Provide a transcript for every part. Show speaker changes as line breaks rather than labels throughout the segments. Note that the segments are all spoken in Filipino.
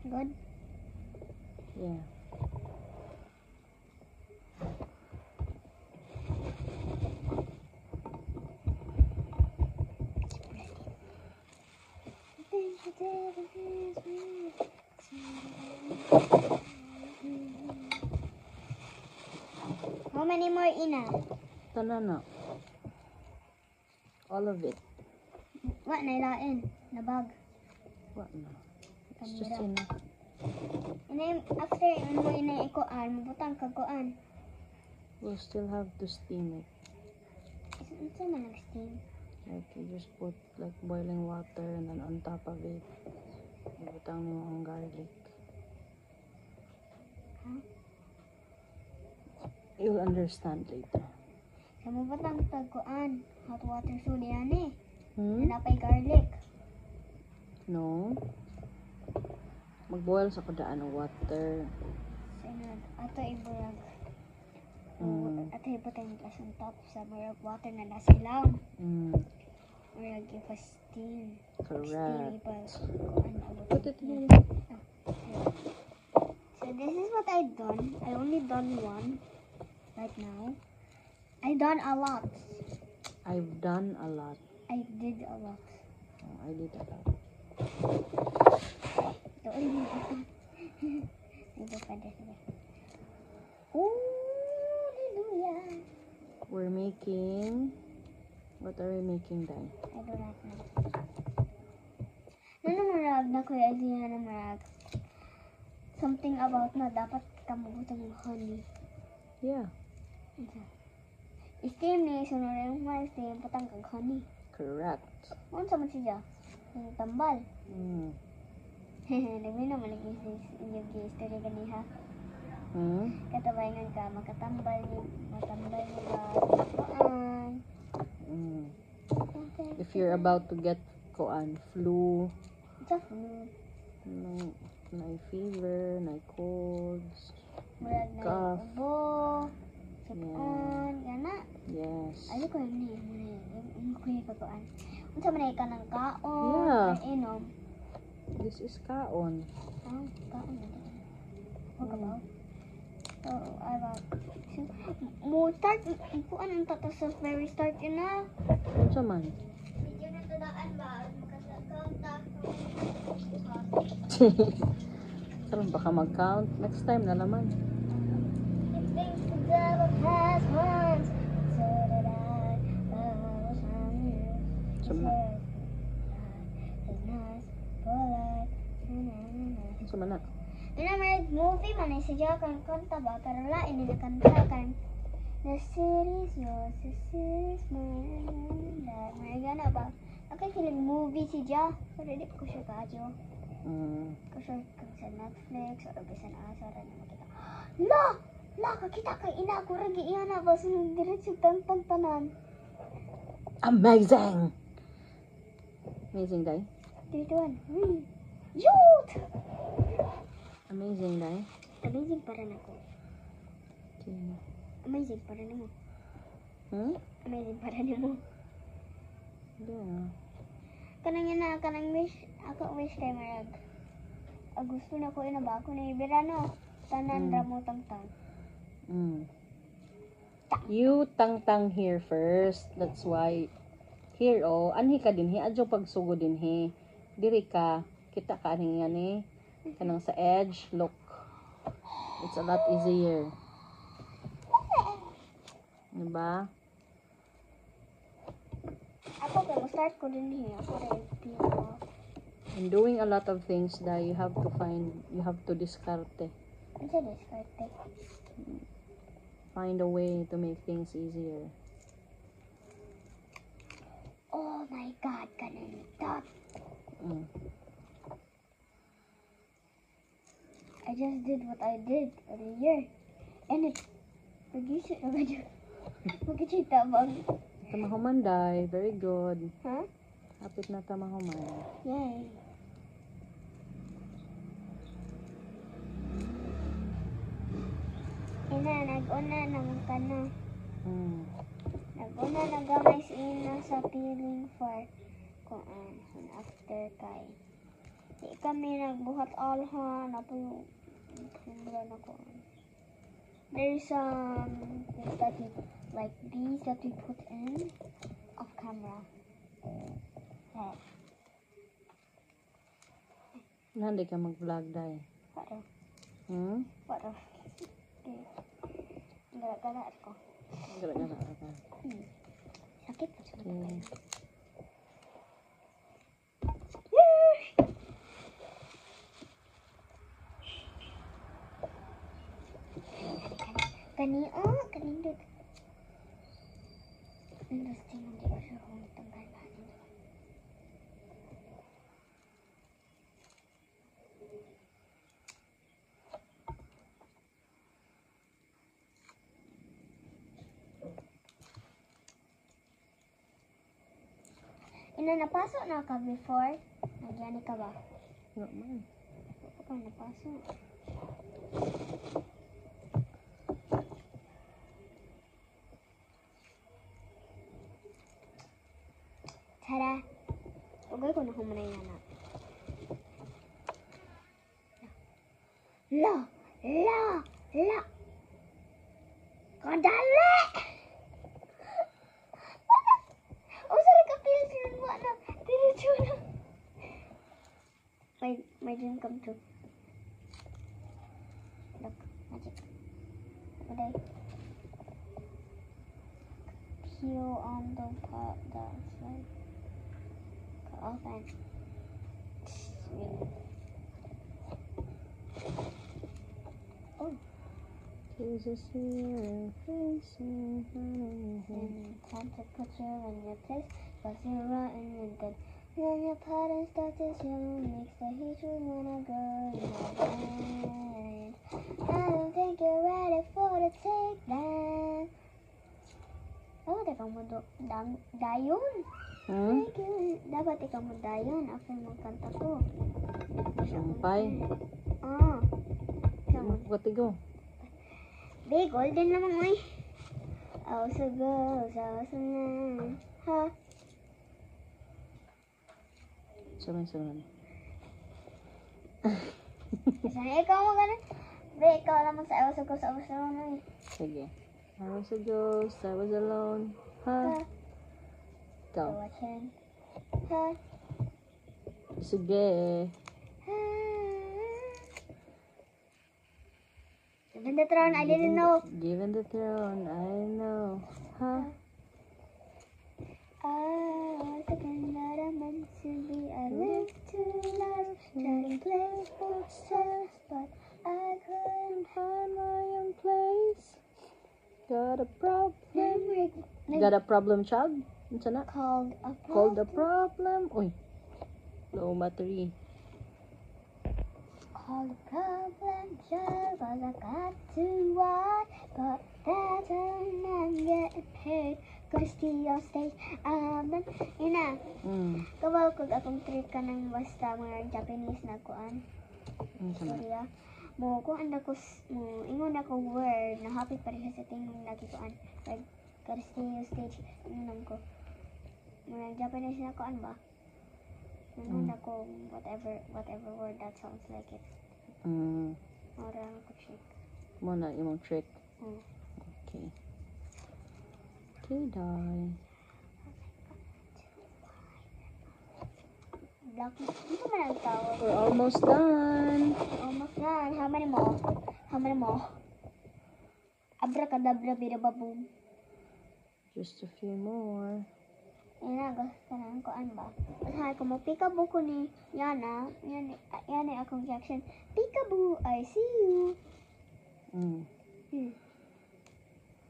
Good?
Yeah.
How many more ina?
Tanan na. All of it.
What nailain? Na bag.
What na? It's just
Kamera.
enough.
And after mo ina ikuan, mabutang kag kuan.
We'll still have to steam it.
Ito man nag-steam.
Like you just put like boiling water and then on top of it, ibutang mo ang garlic.
Huh?
You'll understand later.
Sa mabutang kag kuan, hot water so yan eh.
Hmm?
Napay garlic.
No. Magboil sa kudaan ng water.
Sinod, ato iburag. Ato ibutang gas on top sa murag water na nasilaw. Murag ipa steam.
Correct.
Put it in. So this is what I done. I only done one right now. I done a lot.
I've done a lot.
I did a lot.
Oh, I did a lot.
Ito ulit. Ito pa din. Oh, hallelujah.
We're making... What are we making then?
I do not know. Ano marag na kuya idea na marag? Something about na dapat kamugutan ng honey.
Yeah.
Steam ni sunod yung mga steam patang kag honey.
Correct.
Ano sa man siya? Yung tambal. Nagmi naman yung history ganiha. Katabayan ka, makatambal ni ba?
If you're about to get flu,
Sa flu.
na fever, na colds,
Murag na
cough.
ubo. Sipon. Gana.
Yes.
Ay, ko yun eh. Ang kuya ko kuan. Kung sa manay ka ng kaon.
Yeah.
Ay, inom.
This is kaon.
Kaon na din. Huwag ka ba? So, I want mo start. Kuan ang tata sa very start yun na.
Ano sa man?
Video na tadaan ba? Makasag-count
Sarang baka mag-count. Next time na naman.
things the devil has once. So did I. Was on you.
Sama. Sa man na?
May movie man ay siya kan kanta ba pero lain nila kanta kan the city's yours, the city's mine. May gana ba? Nakakilig movie siya pero di ko siya kadyo. Kasi sa Netflix o bisan asa ra na makita. La kakita kay ina ko ra giana ba sunod diretso tanan.
Amazing! Amazing, day.
Dito Youth!
Amazing, day.
Amazing para nako.
Okay.
Amazing para nimo. Amazing para nimo.
Yeah.
Kanang wish kay marag. Gusto na ko ba ako ni Verano. Tanan ra mo tangtang.
You tang here first. That's why here anhi ka dinhi adyo pagsugod dinhi. Diri ka kita ka ani ngani kanang sa edge look. It's a lot easier. Diba?
Ako kay mo start ko dinhi ako ra pino.
In doing a lot of things that you have to discarte.
Unsa discarte?
Find a way to make things easier.
Oh my God, kanang that. I just did what I did earlier. And it produce it agad. Magkita bang?
Tamahuman, very good.
Huh?
Hapit na tamahuman.
Yay. Nag-una ng kana. Nag-una nagamay ina sa peeling for kuan after kay Di kami nagbuhat alhan. Apa yung bulan ako. There's things that we, like these that we put in off camera. Hey,
Hindi ka mag-vlog dahil.
what the?
Hmm?
What the? Okay. Gara-gara ako.
Gara-gara ka.
Sakit pa siya.
Okay. Kanindot. Interesting, hindi ko siya kung tanggal natin. Napasok na ka before? Nagyani ka ba? Nga man.
Ako pa napasok. Tara. Ugay ko na humanay na na. La! Kadali! Oh, sorry ka pilsin mo na. Diretso na. My dream come true. Look, magic. Uday. Peel on the pot, that's right. Open. Oh.
Jesus here, facing
Time to put you in your place, cause you're rotten and good. Then your pattern starts to show, makes the hatred wanna grow in your brain. I don't think you're ready for the take that. Oh, teka mo dayon.
Hmm?
Thank you. Dapat ikaw mo dayon after magkanta ko.
Sampay.
Ah. Come on.
Katigo.
Be, golden naman mo eh. Also goes, also na. Ha?
Sunod.
Sana ikaw mo ganun. Be, ikaw lang magsa-also goes, also na eh.
Sige. I was a ghost, I was alone.
Ha?
Ha? Ikaw.
Watch him. Ha?
Sige.
Ha? Given the throne, I didn't know.
Given the throne, I know. Ha?
I was thinking that I meant to be. I lived two lives, trying to play both sides, but I couldn't
Find my own place. Got a problem.
find
Got a problem, child? Ano na?
called a
Called a problem. Uy. Low battery.
Called a problem, child, cause I got too wide, but that's when I'm getting paid. Go to studio stage, ina, kabaw kag akong trip ka ng basta mga Japanese na kuan.
Ano na?
Sorry ah. Mo kuan ako mo ingon ako word na happy pa rin sa tingin lagi kuan. Like go to studio stage ingon ko. Mga Japanese na kuan ba? Ingon ako whatever word that sounds like it. Ora ako check.
Mo na imong trick. Okay. Okay, die.
Block mo. Dito man ang tawag.
We're almost done.
Almost done. How many more? How many more? Abracadabra, birababoom.
Just a few more.
Yan na, gusto na ko ano ba? Sabi ko, mag-peekaboo ko ni Yana. Yan ay akong reaction. Peekaboo, I see you.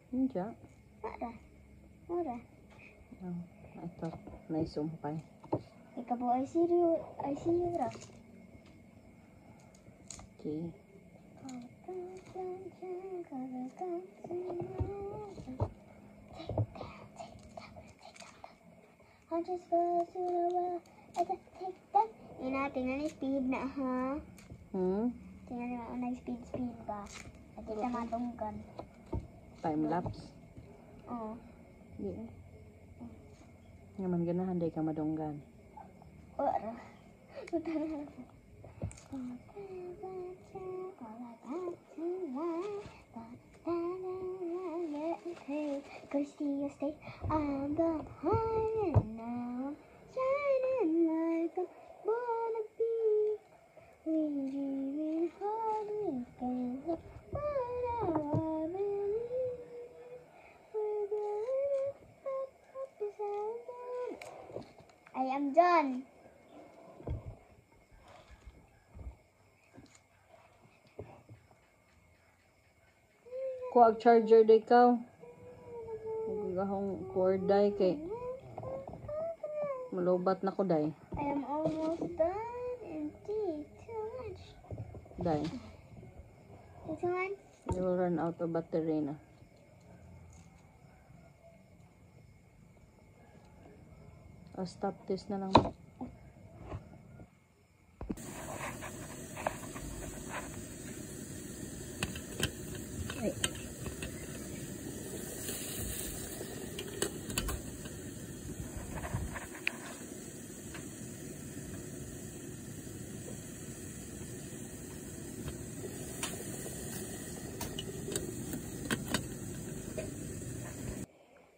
Hindi.
Mara. Mara.
Oh, I thought naisumpay.
Peekaboo, I see you. I see you, bro.
Okay.
I just go to the world. I just take that. Ina, tingnan ni speed na ha. Tingnan niyo ang speed ba? At di ka matunggan.
Time lapse.
Oo.
Hindi. Ngaman ganahan day ka madunggan.
Ora. Tutara. Cause you stay on the high and now I'm shining like a wannabe. We dreaming hard, we can look what I believe. We're going up beside them. I am done.
Kuha ang charger day ikaw. Gahong cord day kay malubat na ko day.
I am almost done and tea too much.
Day.
This one?
You will run out of battery na. Stop this na lang. Ay.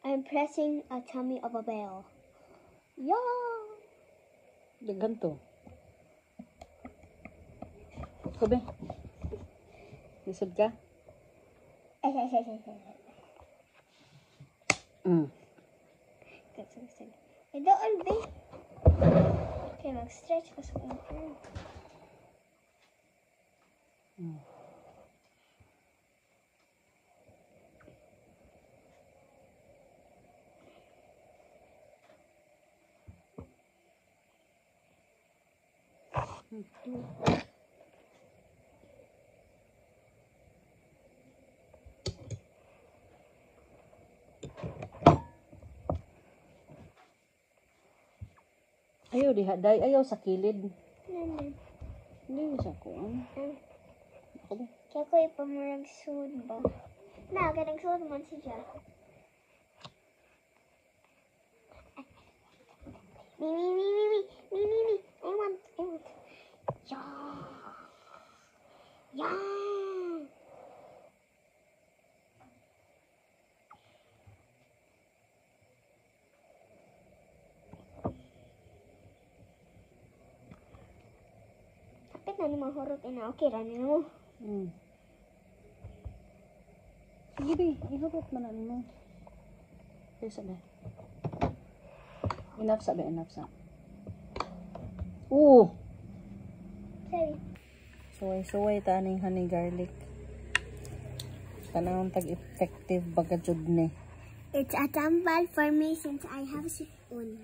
I'm pressing a tummy of a bell. Yeah.
Ganto. Kobe. Lisod ka?
Ito, Albi. Okay, mag-stretch ko sa akin.
Ayaw diha day, ayaw sa kilid.
Ano?
Hindi mo siya kuan. Ako ba?
Kaya ko ipamurag sud ba? Na, kaya nagsuod man siya. Me. I want. Yeah. Yeah. Kapit na ni mahurot ina. Okay, ranin mo.
Sige di, ihurot man na mo. Okay, sabi. Enough sabi, enough sa.
Sorry.
Suway ta aning honey garlic. Tanang tag-effective bagajud ni.
It's a tambal for me since I have spoon.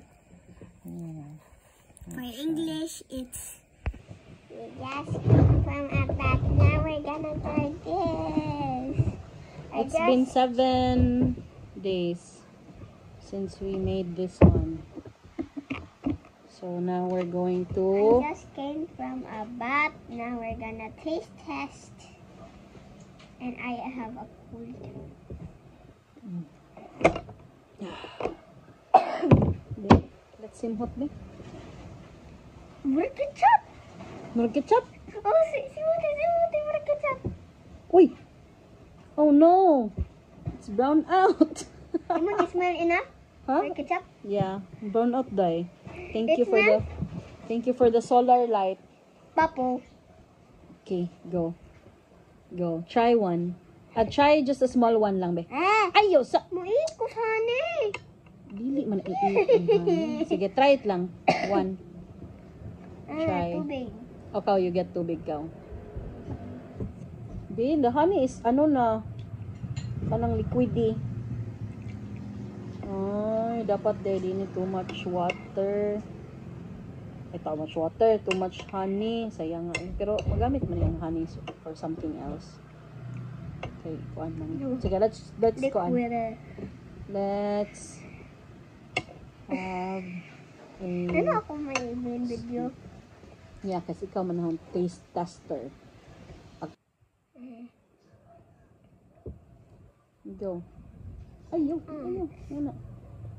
For English, it's we just came from a bath. Now we're gonna try this.
It's been 7 days since we made this one. So now we're going to
I just came from a bath. Now we're gonna taste test. And I have a cold.
let's simhot be.
More ketchup!
More ketchup?
Oh, see more ketchup.
Uy! Oh no! It's brown out.
You want to smell enough?
Huh?
More ketchup?
Yeah, brown out dye. Thank
It
you for the solar light.
Bubble.
Okay, go. Try one. Try just a small one lang be. Ayo sa
Muit ko sana.
dili man iit. Sige, try it lang. One. Try.
Tubig.
Okay, you get tubig ka. Be, the honey is ano na kanang liquidy. Ay, dapat daddy ni too much water. Too much water, too much honey. Sayang nga. Pero magamit man yung honey for something else. Okay, kuan lang. Sige, let's kuan. Let's have
Ano ako may video?
Yeah, kasi ikaw man ang taste tester. Go. Ayaw. Muna.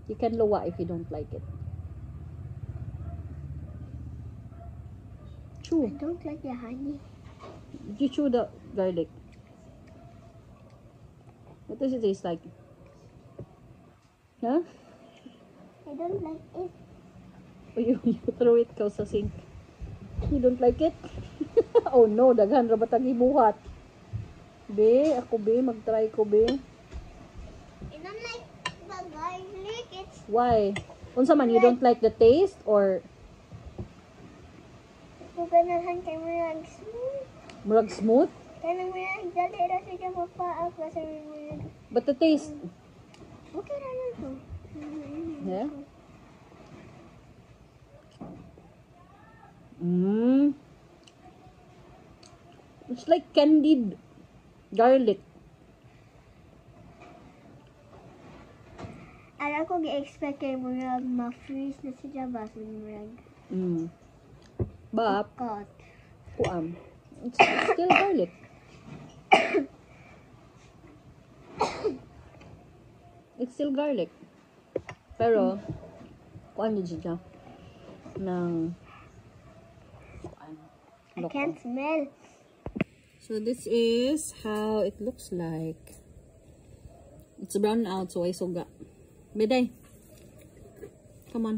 You can luwa if you don't like it. Chew.
don't like the honey.
You chew the garlic. What does it taste like? Huh?
I don't like it.
Oh, you throw it ka sa sink. You don't like it? Oh no, daghan ra batang ibuhat. Be, ako be, mag-try ko be.
I don't like the garlic. It's
Why? Unsa man, you don't like the taste or
guganahan kay murag smooth.
murag smooth?
Kaya murag dali ra siya mapaak kasi murag.
But the taste,
Okay ra na to.
yeah? Mmm. It's like candied garlic.
Ala ko gi-expect kay murag ma-freeze na siya ba sa murag.
Mm. But,
Cut.
it's still garlic. It's still garlic. Pero, kuan yun siya ng
I can't smell.
So this is how it looks like. It's brown out, so I suga. Beday. Come on.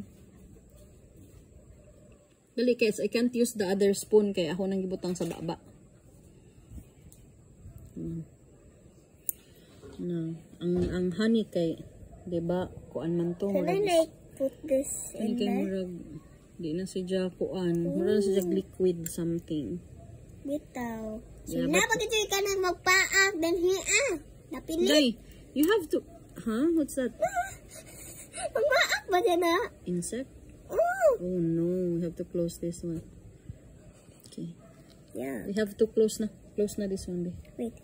Dali, guys. I can't use the other spoon kaya ako nang gibutang sa baba. No. Ang honey kay, 'di ba? Kuan man to.
Can I like put this
Hindi
in
kay
there?
murag di na siya kuan. Murag siya liquid something.
Bitaw.
Yeah,
Sina
but-
pag ka na magpaak, then hiya. Napili.
Day, you have to. Huh? What's that?
Magpaak ba siya na?
Insect?
Oh.
Oh no, we have to close this one. Okay.
Yeah.
We have to close na. Close na this one, be.
Wait.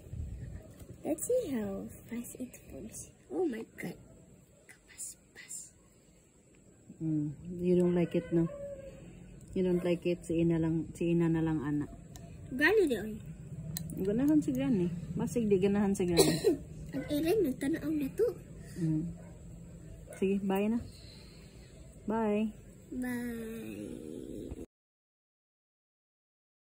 Let's see how fast it moves. Oh my god. Kapas-pas.
You don't like it, no? You don't like it, si ina na lang ana.
Gano'n yun.
Ganahan si Granny. Masig di ganahan si Granny.
Ang ilan, nagtanaw na to.
Sige, bye na. Bye.
Bye.